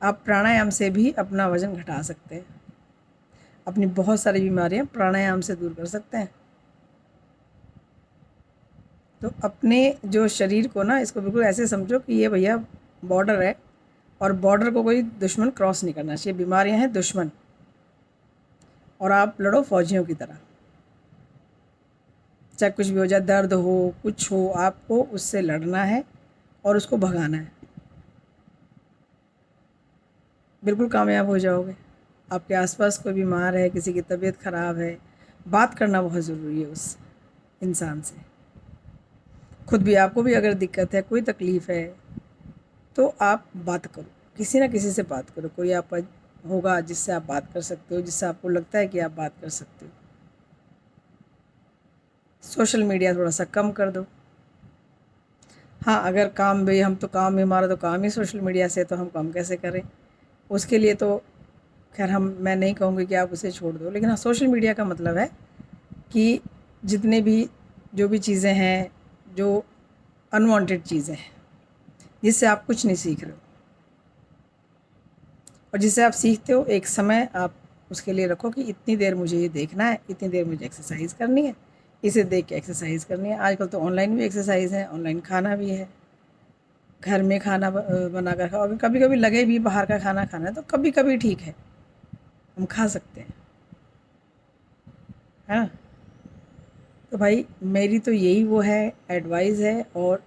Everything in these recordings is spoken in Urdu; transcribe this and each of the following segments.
آپ پرانایام سے بھی اپنا وزن گھٹا سکتے ہیں، اپنی بہت ساری بیماریاں پرانایام سے دور کر سکتے ہیں۔ تو اپنے جو شریر کو نا، اس کو بالکل ایسے سمجھو کہ یہ بھیا بارڈر ہے، اور بارڈر کو کوئی دشمن کراس نہیں کرنا چاہیے۔ بیماریاں ہیں دشمن، اور آپ لڑو فوجیوں کی طرح، چاہے کچھ بھی ہو جائے، درد ہو کچھ ہو، آپ کو اس سے لڑنا ہے اور اس کو بھگانا ہے، بالکل کامیاب ہو جاؤ گے۔ آپ کے آس پاس کوئی بیمار ہے، کسی کی طبیعت خراب ہے، بات کرنا بہت ضروری ہے اس انسان سے۔ خود بھی، آپ کو بھی اگر دقت ہے، کوئی تکلیف ہے، تو آپ بات کرو، کسی نہ کسی سے بات کرو۔ کوئی آپ کا ہوگا جس سے آپ بات کر سکتے ہو، جس سے آپ کو لگتا ہے کہ آپ بات کر سکتے ہو۔ سوشل میڈیا تھوڑا سا کم کر دو۔ ہاں، اگر کام بھی، ہم تو کام، ہمارا تو کام ہی سوشل میڈیا سے، تو ہم کام کیسے کریں؟ اس کے لیے تو خیر میں نہیں کہوں گی کہ آپ اسے چھوڑ دو، لیکن ہاں، سوشل میڈیا کا مطلب ہے کہ جتنے بھی جو بھی چیزیں ہیں، جو انوانٹیڈ چیزیں ہیں، جس سے آپ کچھ نہیں سیکھ رہے ہو، اور جسے آپ سیکھتے ہو، ایک سمے آپ اس کے لیے رکھو کہ اتنی دیر مجھے یہ دیکھنا ہے، اتنی دیر مجھے ایکسرسائز کرنی ہے، اسے دیکھ کے ایکسرسائز کرنی ہے۔ آج کل تو آن لائن بھی ایکسرسائز ہے، آن لائن کھانا بھی ہے، گھر میں کھانا بنا کر کھاؤ۔ اگر کبھی کبھی لگے بھی باہر کا کھانا کھانا ہے، تو کبھی کبھی ٹھیک ہے، ہم کھا سکتے ہیں، ہاں۔ تو بھائی میری تو یہی وہ ہے ایڈوائز ہے، اور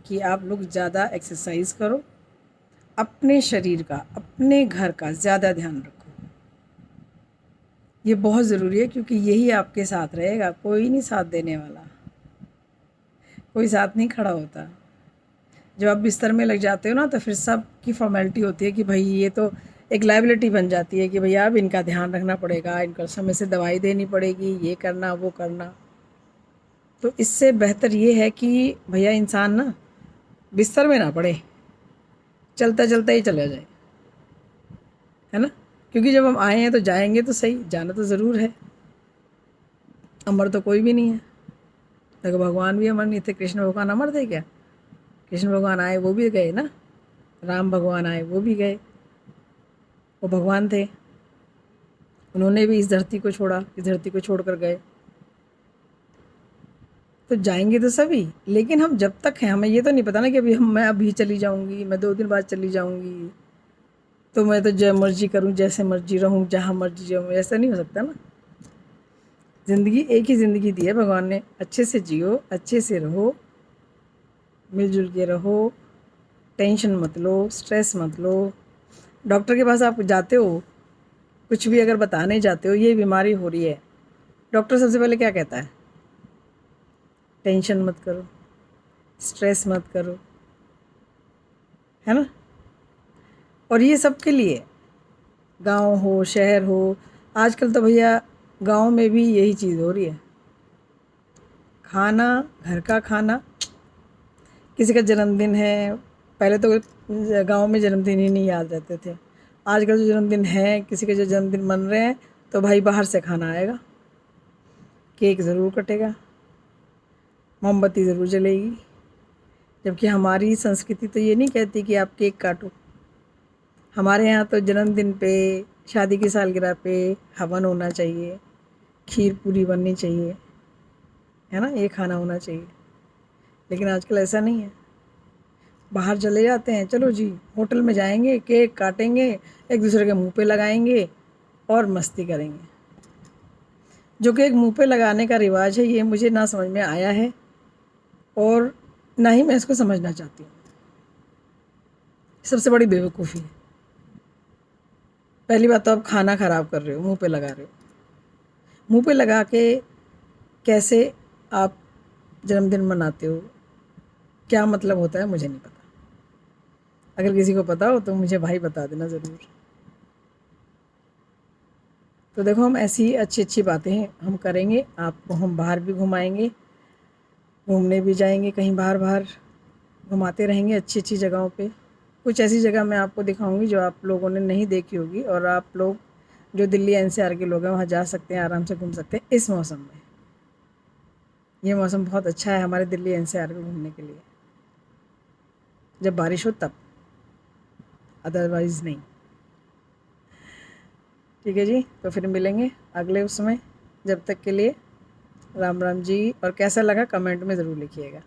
کہ آپ لوگ زیادہ ایکسرسائز کرو، اپنے شریر کا، اپنے گھر کا زیادہ دھیان رکھو۔ یہ بہت ضروری ہے، کیونکہ یہی آپ کے ساتھ رہے گا، کوئی نہیں ساتھ دینے والا، کوئی ساتھ نہیں کھڑا ہوتا۔ جب آپ بستر میں لگ جاتے ہو نا، تو پھر سب کی فارمیلٹی ہوتی ہے کہ بھائی یہ تو ایک لائبلٹی بن جاتی ہے کہ بھئی اب ان کا دھیان رکھنا پڑے گا، ان کو سمے سے دوائی دینی پڑے گی، یہ کرنا وہ کرنا۔ تو اس سے بہتر یہ ہے کہ بھیا انسان نا بستر میں نہ پڑے، چلتا چلتا ہی چلا جائے، ہے نا؟ کیونکہ جب ہم آئے ہیں تو جائیں گے تو صحیح، جانا تو ضرور ہے، امر تو کوئی بھی نہیں ہے۔ دیکھو بھگوان بھی امر نہیں تھے، کرشن بھگوان امر تھے کیا؟ کرشن بھگوان آئے وہ بھی گئے نا، رام بھگوان آئے وہ بھی گئے، وہ بھگوان تھے، انہوں نے بھی اس دھرتی کو چھوڑا، اس دھرتی کو چھوڑ کر گئے۔ تو جائیں گے تو سبھی، لیکن ہم جب تک ہیں، ہمیں یہ تو نہیں پتا نا کہ میں ابھی چلی جاؤں گی، میں 2 دن بعد چلی جاؤں گی، تو میں تو جو مرضی کروں، جیسے مرضی رہوں، جہاں مرضی جاؤں، ایسا نہیں ہو سکتا نا۔ زندگی ایک ہی زندگی دی ہے بھگوان نے، اچھے سے جیو، اچھے سے رہو، مل جل کے رہو، ٹینشن مت لو، سٹریس مت لو۔ ڈاکٹر کے پاس آپ جاتے ہو، کچھ بھی اگر بتانے جاتے ہو یہ بیماری ہو رہی ہے، ڈاکٹر سب سے پہلے کیا کہتا ہے؟ ٹینشن مت کرو، سٹریس مت کرو، ہے نا؟ اور یہ سب کے لیے، گاؤں ہو شہر ہو، آج کل تو بھیا گاؤں میں بھی یہی چیز ہو رہی ہے، کھانا، گھر کا کھانا۔ کسی کا جنم دن ہے، پہلے تو گاؤں میں جنم دن ہی نہیں یاد رہتے تھے، آج کل جو جنم دن ہے، کسی کے جو جنم دن من رہے ہیں، تو بھائی باہر سے کھانا آئے گا، کیک ضرور کٹے گا، موم بتی ضرور جلے گی۔ جبکہ ہماری سنسکرتی تو یہ نہیں کہتی کہ آپ کیک کاٹو، ہمارے یہاں تو جنم دن پہ، شادی کی سالگرہ پہ ہون ہونا چاہیے، کھیر پوری بننی چاہیے، ہے نا؟ یہ کھانا ہونا چاہیے، لیکن آج کل ایسا نہیں ہے۔ باہر چلے جاتے ہیں، چلو جی ہوٹل میں جائیں گے، کیک کاٹیں گے، ایک دوسرے کے منہ پہ لگائیں گے اور مستی کریں گے۔ جو کہ ایک منہ پہ لگانے کا رواج ہے، یہ مجھے نہ سمجھ میں آیا ہے، اور نہ ہی میں اس کو سمجھنا چاہتی ہوں۔ سب سے بڑی بیوقوفی ہے۔ پہلی بات تو آپ کھانا خراب کر رہے ہو، منہ پہ لگا رہے ہو، منہ پہ لگا کے کیسے آپ جنم دن مناتے ہو، کیا مطلب ہوتا ہے مجھے نہیں پتا۔ اگر کسی کو پتا ہو تو مجھے بھائی بتا دینا ضرور۔ تو دیکھو ہم ایسی اچھی اچھی باتیں ہم کریں گے، آپ کو ہم باہر بھی گھمائیں گے، گھومنے بھی جائیں گے، کہیں باہر باہر گھماتے رہیں گے اچھی اچھی جگہوں پہ۔ کچھ ایسی جگہ میں آپ کو دکھاؤں گی جو آپ لوگوں نے نہیں دیکھی ہوگی، اور آپ لوگ جو دلی NCR کے لوگ ہیں وہاں جا سکتے ہیں، آرام سے گھوم سکتے ہیں اس موسم میں۔ یہ موسم بہت اچھا ہے ہمارے دلی NCR میں گھومنے کے لیے، جب بارش ہو تب، ادروائز نہیں۔ ٹھیک ہے جی، تو پھر ملیں گے اگلے اس میں. جب تک کے لیے رام رام جی. اور کیسا لگا کمنٹ میں ضرور لکھیے گا.